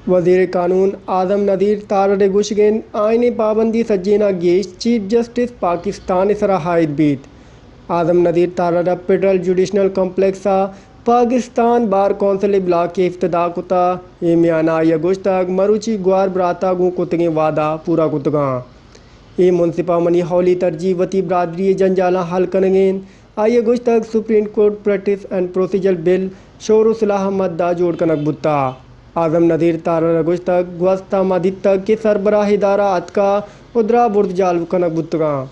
وزیر قانون اعظم نذیر تارڑ گوشگین آئینی پابندی سجینا گیش چیف جسٹس پاکستان اسرا ہائد بیت اعظم Nazir Tarar federal judicial complex Pakistan bar council block کے افتتاح کتا یہ میانہ آئیے گوشتک مروچی گوار براتا گوں کتگیں وعدہ پورا کتگاں یہ منصفہ منی ہولی ترجیح وتی برادری جنجالہ حل کنگین آئیے گوشتک supreme court practice and procedure bill شور و صلاح مدہ جوڑ کنک بتا اعظم نذیر تارڑ گوشتک گوستہ مدد تک کے سربراہ ادارہ اتکا ادرا برد جالو کنک بتگاں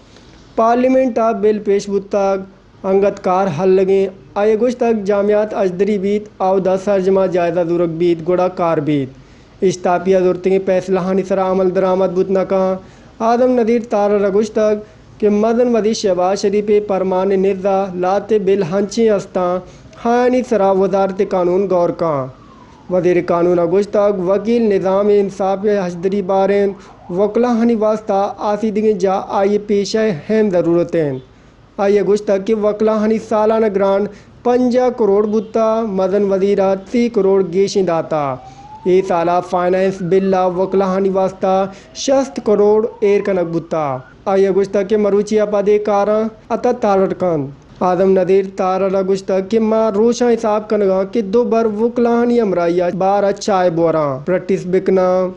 پارلیمنٹ بل پیش بتک انگت کار حل لگیں آئیے گوشتک جامعات اجدری بیت آودہ سرجمہ جائزہ زورک بیت گوڑا کار بیت اشتاپیہ زورتیں فیصلہ ہنی سرا عمل درآمد بتنکاں اعظم نذیر تارڑ گوشتک کہ مدن ودی شہباز شریف پرمان نزا لاتے بل ہنچیں استاں ہانی سرا وزارت قانون غور کاں وزیر قانون گوشتک وکیل نظام انصاف اجدری بارین وکلا ہنی واسطہ آسیدگیں جا آئیے پیشہ ہم ضرورتیں آئیے گوشتک کہ وکلا ہنی سالانہ گرانٹ 50 کروڑ بتا مدن وزیرہ 30 کروڑ گیشیں داتا یہ سالہ فائنانس بل وکلا ہنی واسطہ 60 کروڑ ایر کنک بتا آئیے گوشتک کہ مروچی پدے کاراں اتا تارڑ کن اعظم نذیر تارڑ گوشتک کہ ماں روشاں حساب کنگاں کہ دو بر وکلا ہنی امرائیہ بار چائے بوراں پریکٹس بکنا